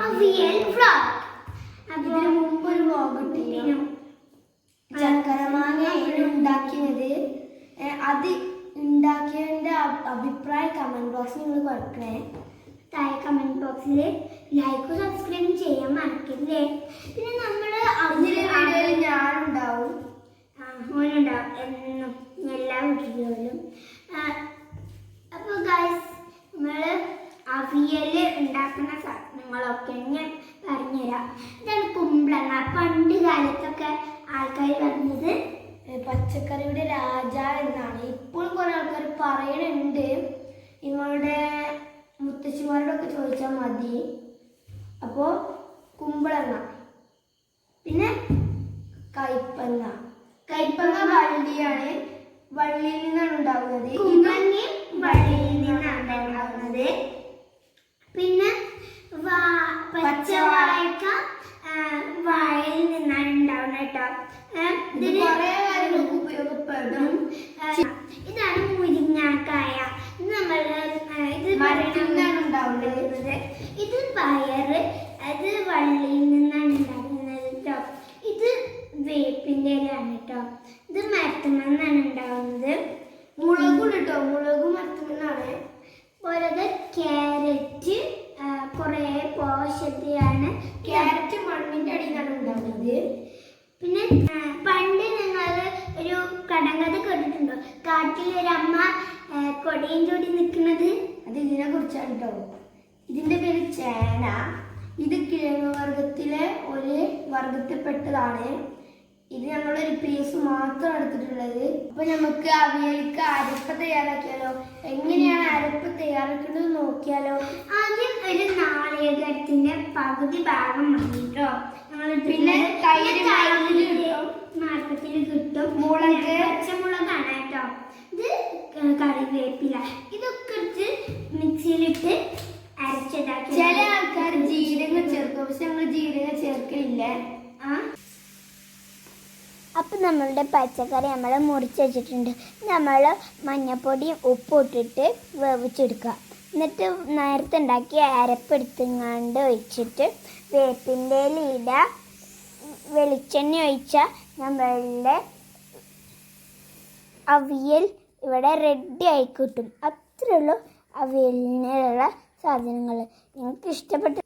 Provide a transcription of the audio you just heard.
Avial vlog. ഇതിനു മുമ്പ് ഒരു വ്ലോഗ് ഇട്ടിരുന്നു. ചക്കരമാങ്ങയാണ് ഉണ്ടാക്കിയത്. അത് ഉണ്ടാക്കിയതിന്റെ അഭിപ്രായം കമന്റ് ബോക്സിൽ നിങ്ങൾ കൊടുക്കണേ. താഴെ കമന്റ് ബോക്സിൽ ലൈക്കും സബ്സ്ക്രൈബും ചെയ്യാൻ മറക്കല്ലേ. പിന്നെ നമ്മള് വീഡിയോയിൽ ഞാനുണ്ടാവും, ഓനുണ്ടാവും, എന്നും എല്ലാ വീട്ടിലും. അപ്പോൾ ഗൈസ്, നമ്മള് അവിയൽ ഉണ്ടാക്കുന്ന സാധനങ്ങളൊക്കെ ഞാൻ പറഞ്ഞുതരാം. ഇതാണ് കുമ്പളങ്ങ. പണ്ട് കാലത്തൊക്കെ ആൾക്കാർ പറഞ്ഞത് പച്ചക്കറിയുടെ രാജ എന്നാണ്. ഇപ്പോഴും കുറെ ആൾക്കാർ പറയണുണ്ട്. നിങ്ങളുടെ മുത്തശ്ശിമാരോടൊക്കെ ചോദിച്ചാൽ മതി. അപ്പോൾ കുമ്പളങ്ങ, പിന്നെ കയ്പങ്ങ. കയ്പങ്ങ വള്ളിയാണ്, വള്ളിയിൽ നിന്നാണ് ഉണ്ടാകുന്നത്. കുമ്പളങ്ങയും വള്ളിയിൽ നിന്നാണ് ഉണ്ടാകുന്നത്. പിന്നെ പച്ചവാഴക്ക വാഴയിൽ നിന്നാണ് ഉണ്ടാവുന്നത് കേട്ടോ. ഇതിന് കുറേ കാര്യങ്ങൾക്ക് ഉപയോഗപ്പെടും. ഇതാണ് മുരിങ്ങാക്കായ. ഇത് ഇത് മരത്തിനാണ് ഉണ്ടാവുന്നത്. ഇത് പയറ്, അത് വള്ളിയിൽ നിന്നാണ് ഉണ്ടാകുന്നത് കേട്ടോ. ഇത് വേപ്പിൻ്റെ ഇലയാണ് കേട്ടോ. ഇത് മരത്തുമെന്നാണ് ഉണ്ടാവുന്നത്. മുളകും കേട്ടോ, മുളകും മരത്തുമെന്നാണ്. പോലത് ക്യാരറ്റ്, കുറേ പോഷകയാണ്. ക്യാരറ്റ് മണ്ണിൻ്റെ അടിയിലാണ് ഉണ്ടാകുന്നത്. പിന്നെ പണ്ട് നിങ്ങൾ ഒരു കടങ്കഥ കേട്ടിട്ടുണ്ടോ? കാട്ടിലൊരമ്മ കൊടിയും ചൂടി നിൽക്കുന്നത്. അത് ഇതിനെ കുറിച്ചാണ് കേട്ടോ. ഇതിൻ്റെ പേര് ചേന. ഇത് കിഴങ്ങ് വർഗത്തിലെ ഒരു വർഗത്തിൽപ്പെട്ടതാണ്. ഇത് ഞങ്ങളൊരു പീസ് മാത്രം എടുത്തിട്ടുള്ളത്. അപ്പൊ നമുക്ക് അവിയലിക്ക് അരപ്പ് തയ്യാറാക്കിയാലോ? എങ്ങനെയാണ് അരപ്പ് തയ്യാറാക്കുന്നത് നോക്കിയാലോ? ആദ്യം ഒരു നാളികേരത്തിന്റെ പകുതി ഭാഗം മതി കേട്ടോ. പിന്നെ മാർക്കറ്റിൽ കിട്ടും. മുളക്, പച്ചമുളകാണ് കേട്ടോ. ഇത് കറിവേപ്പില. ഇതൊക്കെ ഇട്ട് മിക്സിയിലിട്ട് അരച്ചിട്ടാക്കി. ചില ആൾക്കാർ ജീരകം ചേർക്കും, പക്ഷെ ഞങ്ങൾ ജീരകം ചേർക്കില്ല. അപ്പം നമ്മളുടെ പച്ചക്കറി നമ്മൾ മുറിച്ച് വെച്ചിട്ടുണ്ട്. നമ്മൾ മഞ്ഞൾപ്പൊടിയും ഉപ്പും ഇട്ടിട്ട് വേവിച്ചെടുക്കുക. എന്നിട്ട് നേരത്തെ ഉണ്ടാക്കി അരപ്പെടുത്തങ്ങാണ്ട് ഒഴിച്ചിട്ട് വേപ്പിൻ്റെ ഇല വെളിച്ചെണ്ണ ഒഴിച്ചാൽ നമ്മളുടെ അവിയൽ ഇവിടെ റെഡി ആയി കിട്ടും. അത്രയേ ഉള്ളൂ അവിയലിനുള്ള സാധനങ്ങൾ. നിങ്ങൾക്ക് ഇഷ്ടപ്പെട്ട